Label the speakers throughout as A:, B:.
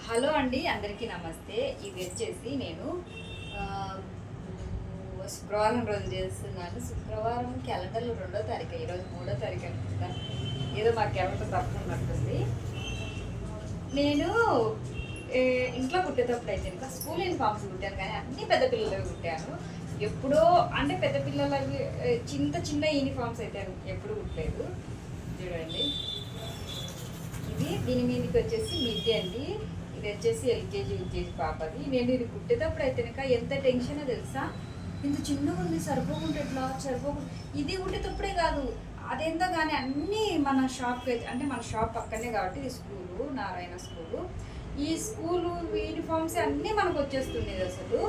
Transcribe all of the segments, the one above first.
A: Hello అండి, అందరికీ నమస్తే. ఇది వచ్చేసి నేను శుక్రవారం రోజు చేస్తున్నాను. శుక్రవారం క్యాలెండర్లో 2వ తారీఖు, ఈరోజు 3వ తారీఖు అనుకుంటా. ఏదో మా క్యాలెండర్ తప్పుకున్నట్టుంది. నేను ఇంట్లో కుట్టేటప్పుడు అయితే ఇంకా స్కూల్ యూనిఫామ్స్ కుట్టాను, కానీ అన్ని పెద్ద పిల్లలవి కుట్టాను. ఎప్పుడో అంటే పెద్ద పిల్లలవి చిన్న చిన్న యూనిఫామ్స్ అయితే ఎప్పుడు కుట్టలేదు. చూడండి, ఇది దీని మీదకి వచ్చేసి మిడ్డీ అండి. ఇది వచ్చేసి ఎల్కేజీ యూకేజీ పాపది. నేను ఇది కుట్టేటప్పుడు అయితే కనుక ఎంత టెన్షనో తెలుసా. ఇంత చిన్నగా ఉంది, సరిపోకుండా ఎట్లా సరిపోకుండా. ఇది కుట్టేటప్పుడే కాదు, అదేందో కానీ అన్నీ మన షాప్కి అయితే అంటే మన షాప్ పక్కనే కాబట్టి ఇది స్కూలు, నారాయణ స్కూలు. ఈ స్కూలు యూనిఫామ్స్ అన్నీ మనకు వచ్చేస్తుండేది అసలు.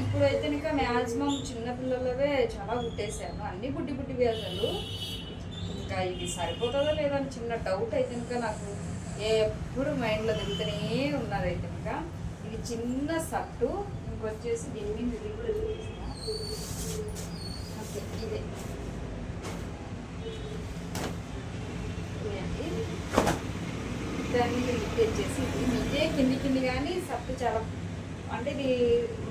A: ఇప్పుడైతే కనుక మ్యాక్సిమం చిన్నపిల్లలవే చాలా కుట్టేసాను, అన్నీ బుడ్డి బుడ్డివి అసలు. ఇంకా ఇది సరిపోతుందో లేదో అని చిన్న డౌట్ అయితే ఇంకా నాకు ఎప్పుడు మైండ్లో తిరుగుతూనే ఉన్నది. అయితే ఇంకా ఇది చిన్న సట్టు. ఇంకొచ్చేసి దీని మీద ఇది కూడా చూపిస్తా. ఓకే, ఇదే ఇదండి. దాని మీద మిడ్డీ వచ్చేసి ఇది మిడ్డే కింది కానీ సట్టు చాలా అంటే ఇది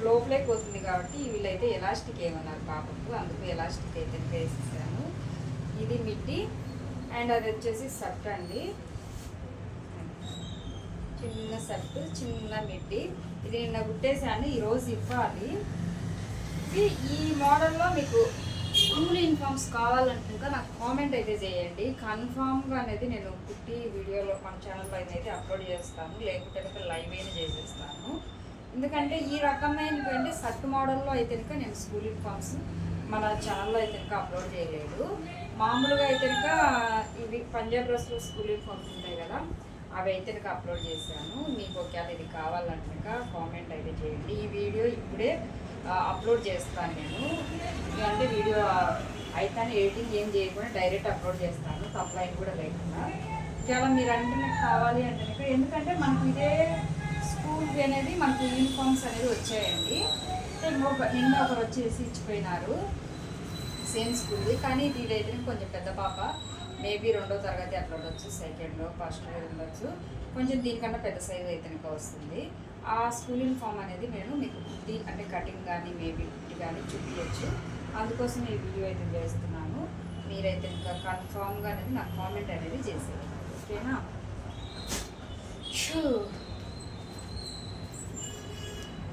A: లోపలే పోతుంది కాబట్టి వీళ్ళైతే ఎలాస్టిక్ ఏమన్నారు పాపకు, అందుకు ఎలాస్టిక్ అయితే వేసేసాను. ఇది మిడ్డీ అండ్ అది వచ్చేసి సట్టు అండి. చిన్న సట్టు, చిన్న మిడ్డీ. ఇది నిన్న కుట్టేసాను, ఈరోజు ఇవ్వాలి. ఇది ఈ మోడల్లో మీకు స్కూల్ యూనిఫామ్స్ కావాలంటే నాకు కామెంట్ అయితే చేయండి. కన్ఫామ్గా అనేది నేను కుట్టి వీడియోలో మన ఛానల్లో అయితే అప్లోడ్ చేస్తాను, లేకుంటే లైవ్ అయినా చేసేస్తాను. ఎందుకంటే ఈ రకమైన సట్టు మోడల్లో అయితే కనుక నేను స్కూల్ యూనిఫామ్స్ మన ఛానల్లో అయితే కనుక అప్లోడ్ చేయలేదు. మామూలుగా అయితే కనుక ఇవి పంజాబ్ డ్రెస్లో స్కూల్ యూనిఫామ్స్ ఉంటాయి కదా, అవి అయితే కనుక అప్లోడ్ చేశాను. మీకు ఒకవేళ ఇది కావాలంటే కామెంట్ అయితే చేయండి. ఈ వీడియో ఇప్పుడే అప్లోడ్ చేస్తాను నేను. అంటే వీడియో అయితే ఎడిటింగ్ ఏం చేయకుండా డైరెక్ట్ అప్లోడ్ చేస్తాను, తప్లైన్ కూడా లేకుండా. ఒకవేళ మీరు అంటే నాకు కావాలి అంటే ఎందుకంటే మనకు ఇదే స్కూల్కి అనేది మనకు యూనిఫామ్స్ అనేది వచ్చాయండి. నిన్న ఒకరు వచ్చేసి ఇచ్చిపోయినారు సేమ్ స్కూల్ది, కానీ ఇదైతే కొంచెం పెద్ద పాప, మేబీ 2వ తరగతి అట్లా ఉండొచ్చు, సెకండ్లో ఫస్ట్లో ఉండొచ్చు. కొంచెం దీనికన్నా పెద్ద సైజు అయితే ఇంకా వస్తుంది. ఆ స్కూల్ యూనిఫామ్ అనేది నేను మీకు కుట్టి అంటే కటింగ్ కానీ మేబీ కుట్టి కానీ చూపించచ్చు. అందుకోసం ఈ వీడియో అయితే చేస్తున్నాను. మీరైతే ఇంకా కన్ఫామ్గా అనేది నాకు కామెంట్ అనేది చేసేది, ఓకేనా?